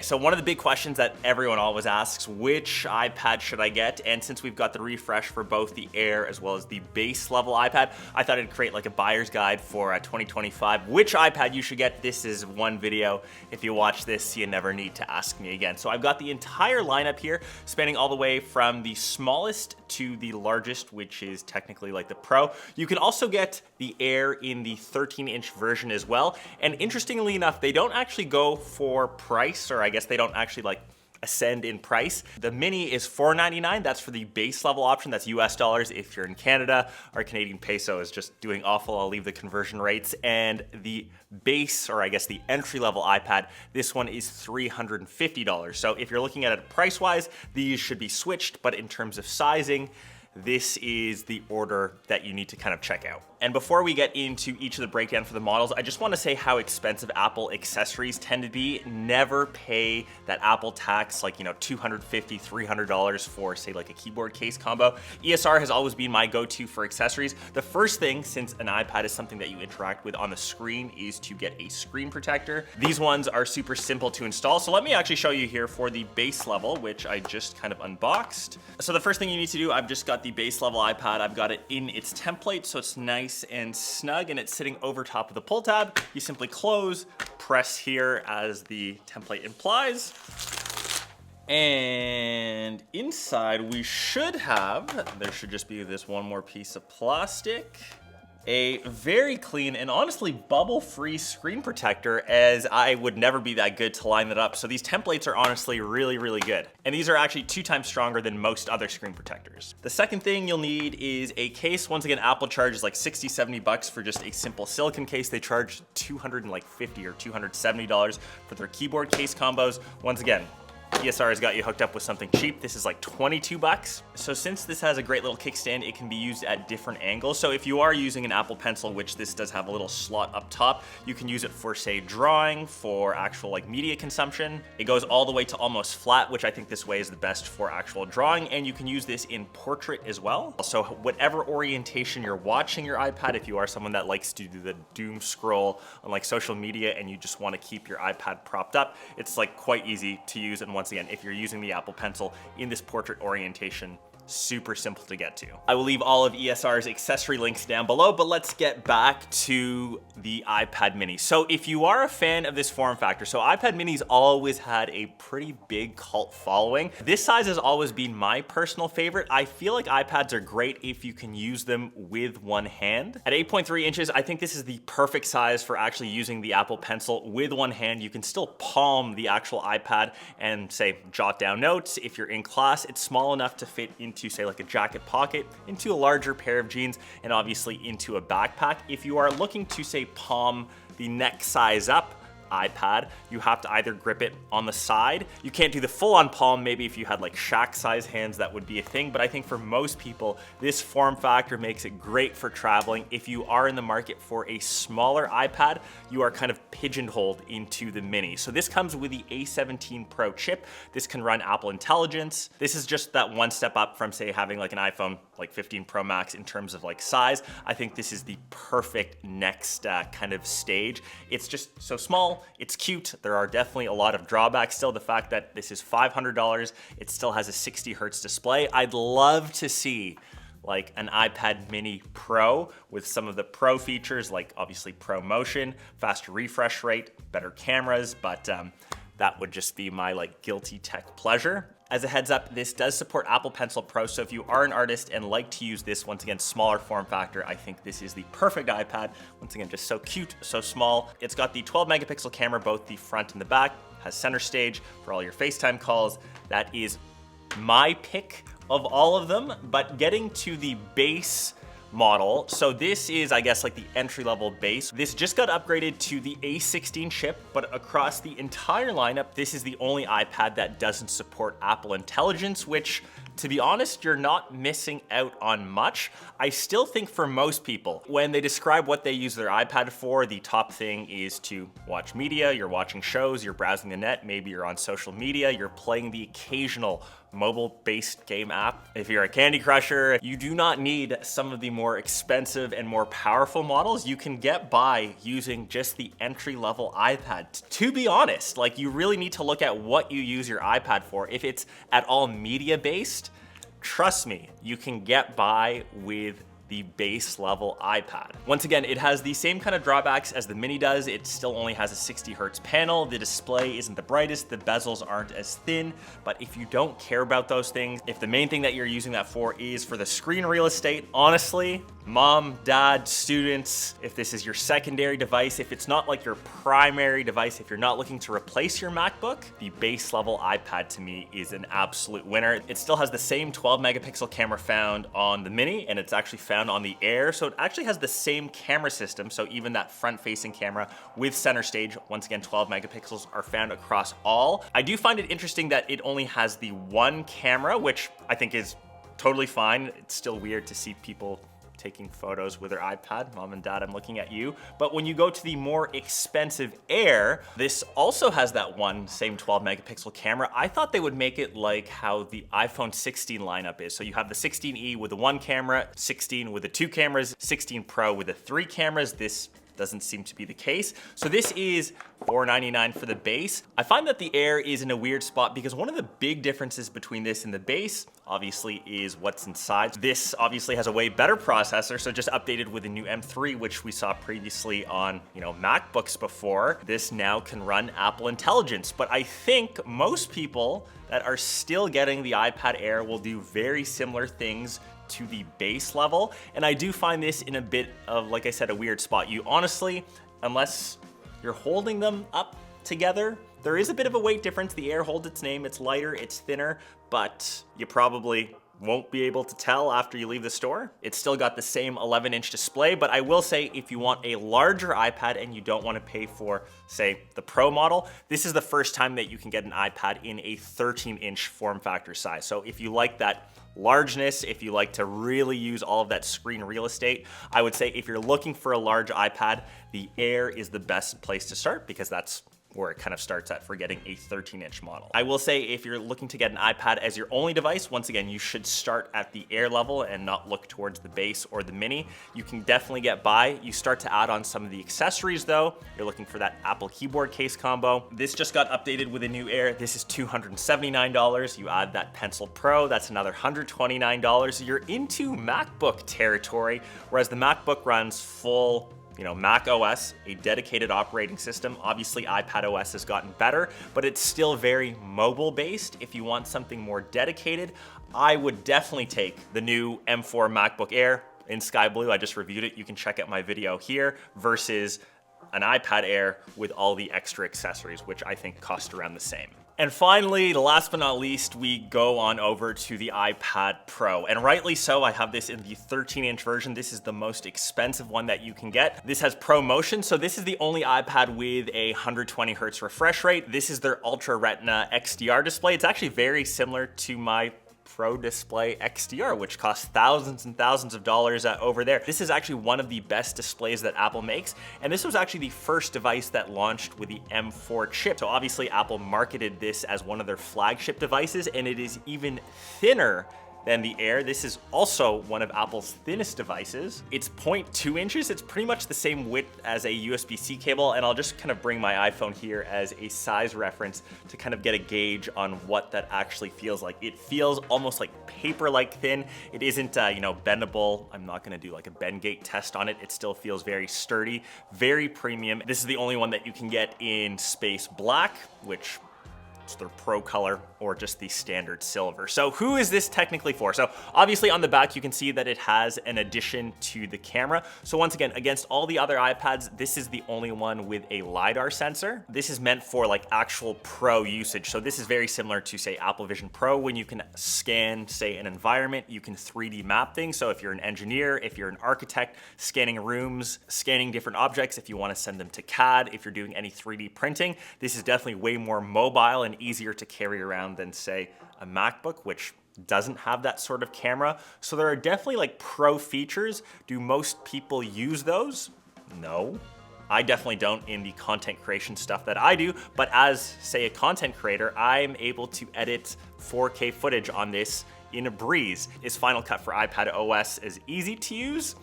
Okay, so one of the big questions that everyone always asks, which iPad should I get? And since we've got the refresh for both the Air as well as the base level iPad, I thought I'd create like a buyer's guide for 2025. Which iPad you should get? This is one video. If you watch this, you never need to ask me again. So I've got the entire lineup here, spanning all the way from the smallest to the largest, which is technically like the Pro. You can also get the Air in the 13-inch version as well. And interestingly enough, they don't actually go for price, or I guess they don't actually like ascend in price. The Mini is $499. That's for the base level option. That's US dollars. If you're in Canada, our Canadian peso is just doing awful. I'll leave the conversion rates. And the base, or I guess the entry level iPad, this one is $350. So if you're looking at it price-wise, these should be switched, but in terms of sizing, this is the order that you need to kind of check out. And before we get into each of the breakdown for the models, I just want to say how expensive Apple accessories tend to be. Never pay that Apple tax, like, $250, $300 for, say, like a keyboard case combo. ESR has always been my go-to for accessories. The first thing, since an iPad is something that you interact with on the screen, is to get a screen protector. These ones are super simple to install. So let me actually show you here for the base level, which I just kind of unboxed. So the first thing you need to do, I've just got the base level iPad. I've got it in its template, so it's nice and snug, and it's sitting over top of the pull tab. You simply close, press here as the template implies. And inside we should have, there should just be this one more piece of plastic. A very clean and honestly bubble-free screen protector, as I would never be that good to line that up. So these templates are honestly really, really good. And these are actually 2 times stronger than most other screen protectors. The second thing you'll need is a case. Once again, Apple charges like 60, 70 bucks for just a simple silicone case. They charge $250 or $270 for their keyboard case combos. Once again, ESR has got you hooked up with something cheap. This is like 22 bucks. So since this has a great little kickstand, it can be used at different angles. So if you are using an Apple Pencil, which this does have a little slot up top, you can use it for, say, drawing, for actual like media consumption. It goes all the way to almost flat, which I think this way is the best for actual drawing. And you can use this in portrait as well. So whatever orientation you're watching your iPad, if you are someone that likes to do the doom scroll on like social media and you just want to keep your iPad propped up, it's like quite easy to use. And once again, if you're using the Apple Pencil in this portrait orientation, super simple to get to. I will leave all of ESR's accessory links down below, but let's get back to the iPad mini. So if you are a fan of this form factor, so iPad minis always had a pretty big cult following. This size has always been my personal favorite. I feel like iPads are great if you can use them with one hand. At 8.3 inches, I think this is the perfect size for actually using the Apple Pencil with one hand. You can still palm the actual iPad and, say, jot down notes. If you're in class, it's small enough to fit into, say, like a jacket pocket, into a larger pair of jeans, and obviously into a backpack. If you are looking to, say, palm the next size up iPad, you have to either grip it on the side. You can't do the full-on palm. Maybe if you had like Shaq size hands, that would be a thing. But I think for most people, this form factor makes it great for traveling. If you are in the market for a smaller iPad, you are kind of pigeonholed into the mini. So this comes with the A17 Pro chip. This can run Apple Intelligence. This is just that one step up from, say, having like an iPhone like 15 Pro Max in terms of like size. I think this is the perfect next kind of stage. It's just so small. It's cute. There are definitely a lot of drawbacks still. The fact that this is $500, it still has a 60 hertz display. I'd love to see like an iPad mini Pro with some of the Pro features, like obviously Pro Motion, faster refresh rate, better cameras, but that would just be my like guilty tech pleasure. As a heads up, this does support Apple Pencil Pro, so if you are an artist and like to use this, once again, smaller form factor, I think this is the perfect iPad. Once again, just so cute, so small. It's got the 12 megapixel camera, both the front and the back, has center stage for all your FaceTime calls. That is my pick of all of them, but getting to the base model. So this is, I guess, like the entry-level base. This just got upgraded to the A16 chip, but across the entire lineup, this is the only iPad that doesn't support Apple Intelligence, which, to be honest, you're not missing out on much. I still think for most people, when they describe what they use their iPad for, the top thing is to watch media, you're watching shows, you're browsing the net, maybe you're on social media, you're playing the occasional mobile-based game app. If you're a Candy Crusher, you do not need some of the more expensive and more powerful models. You can get by using just the entry-level iPad. To be honest, like, you really need to look at what you use your iPad for. If it's at all media-based, trust me, you can get by with the base level iPad. Once again, it has the same kind of drawbacks as the Mini does. It still only has a 60 hertz panel. The display isn't the brightest. The bezels aren't as thin. But if you don't care about those things, if the main thing that you're using that for is for the screen real estate, honestly, mom, dad, students, if this is your secondary device, if it's not like your primary device, if you're not looking to replace your MacBook, the base level iPad to me is an absolute winner. It still has the same 12 megapixel camera found on the Mini, and it's actually found on the Air. So it actually has the same camera system. So even that front facing camera with center stage, once again, 12 megapixels are found across all. I do find it interesting that it only has the one camera, which I think is totally fine. It's still weird to see people taking photos with their iPad. Mom and dad, I'm looking at you. But when you go to the more expensive Air, this also has that one same 12 megapixel camera. I thought they would make it like how the iPhone 16 lineup is. So you have the 16e with the one camera, 16 with the two cameras, 16 Pro with the three cameras. This doesn't seem to be the case. So this is $499 for the base. I find that the Air is in a weird spot because one of the big differences between this and the base obviously is what's inside. This obviously has a way better processor, so just updated with the new M3, which we saw previously on, MacBooks before. This now can run Apple Intelligence, but I think most people that are still getting the iPad Air will do very similar things to the base level. And I do find this in a bit of, like I said, a weird spot. You honestly, unless you're holding them up together, there is a bit of a weight difference. The Air holds its name, it's lighter, it's thinner, but you probably won't be able to tell after you leave the store. It's still got the same 11-inch display, but I will say if you want a larger iPad and you don't want to pay for, say, the Pro model, this is the first time that you can get an iPad in a 13-inch form factor size. So if you like that largeness, if you like to really use all of that screen real estate, I would say if you're looking for a large iPad, the Air is the best place to start because that's where it kind of starts at for getting a 13-inch model. I will say if you're looking to get an iPad as your only device, once again, you should start at the Air level and not look towards the base or the Mini. You can definitely get by. You start to add on some of the accessories though. You're looking for that Apple keyboard case combo. This just got updated with a new Air. This is $279. You add that Pencil Pro, that's another $129. You're into MacBook territory, whereas the MacBook runs full Mac OS, a dedicated operating system. Obviously, iPad OS has gotten better, but it's still very mobile based. If you want something more dedicated, I would definitely take the new M4 MacBook Air in sky blue. I just reviewed it. You can check out my video here versus an iPad Air with all the extra accessories, which I think cost around the same. And finally, last but not least, we go on over to the iPad Pro. And rightly so, I have this in the 13-inch version. This is the most expensive one that you can get. This has Pro Motion, so this is the only iPad with a 120 hertz refresh rate. This is their Ultra Retina XDR display. It's actually very similar to my Pro Display XDR, which costs thousands and thousands of dollars over there. This is actually one of the best displays that Apple makes, and this was actually the first device that launched with the M4 chip. So obviously Apple marketed this as one of their flagship devices, and it is even thinner than the Air. This is also one of Apple's thinnest devices. It's 0.2 inches. It's pretty much the same width as a USB-C cable, and I'll just kind of bring my iPhone here as a size reference to kind of get a gauge on what that actually feels like. It feels almost like paper-like thin. It isn't, bendable. I'm not gonna do like a bend gate test on it. It still feels very sturdy, very premium. This is the only one that you can get in space black, which their Pro color, or just the standard silver. So who is this technically for? So obviously on the back, you can see that it has an addition to the camera. So once again, against all the other iPads, this is the only one with a LiDAR sensor. This is meant for like actual pro usage. So this is very similar to say Apple Vision Pro, when you can scan, say, an environment, you can 3D map things. So if you're an engineer, if you're an architect, scanning rooms, scanning different objects, if you want to send them to CAD, if you're doing any 3D printing, this is definitely way more mobile and easier to carry around than, say, a MacBook, which doesn't have that sort of camera. So there are definitely like pro features. Do most people use those? No. I definitely don't in the content creation stuff that I do, but as, say, a content creator, I'm able to edit 4K footage on this in a breeze. Is Final Cut for iPad OS as easy to use?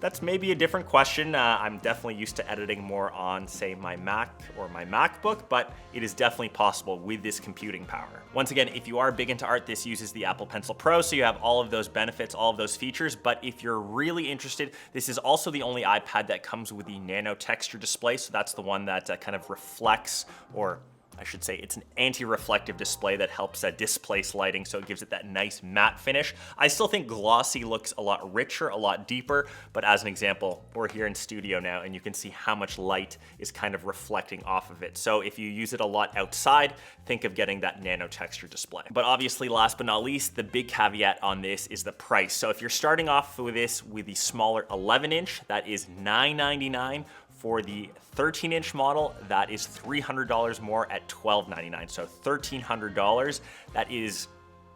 That's maybe a different question. I'm definitely used to editing more on, say, my Mac or my MacBook, but it is definitely possible with this computing power. Once again, if you are big into art, this uses the Apple Pencil Pro, so you have all of those benefits, all of those features, but if you're really interested, this is also the only iPad that comes with the nano texture display, so that's the one that kind of reflects, or I should say it's an anti-reflective display that helps displace lighting, so it gives it that nice matte finish. I still think glossy looks a lot richer, a lot deeper, but as an example, we're here in studio now and you can see how much light is kind of reflecting off of it. So if you use it a lot outside, think of getting that nano texture display. But obviously, last but not least, the big caveat on this is the price. So if you're starting off with this with the smaller 11-inch, that is $999. For the 13-inch model, that is $300 more at $1,299, so $1,300. That is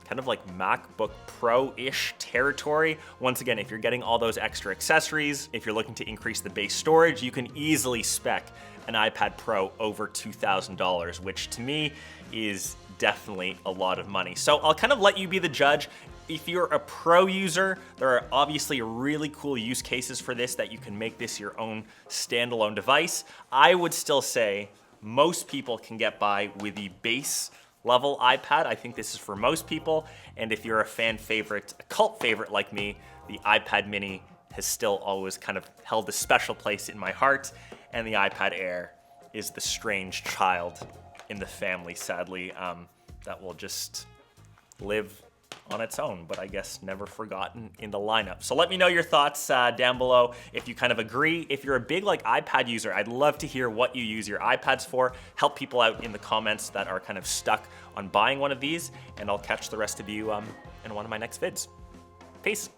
kind of like MacBook Pro-ish territory. Once again, if you're getting all those extra accessories, if you're looking to increase the base storage, you can easily spec an iPad Pro over $2,000, which to me is definitely a lot of money. So I'll kind of let you be the judge. If you're a pro user, there are obviously really cool use cases for this that you can make this your own standalone device. I would still say most people can get by with the base level iPad. I think this is for most people. And if you're a fan favorite, a cult favorite like me, the iPad mini has still always kind of held a special place in my heart. And the iPad Air is the strange child in the family, sadly, that will just live on its own, but I guess never forgotten in the lineup. So let me know your thoughts down below if you kind of agree. If you're a big iPad user, I'd love to hear what you use your iPads for. Help people out in the comments that are kind of stuck on buying one of these, and I'll catch the rest of you in one of my next vids. Peace.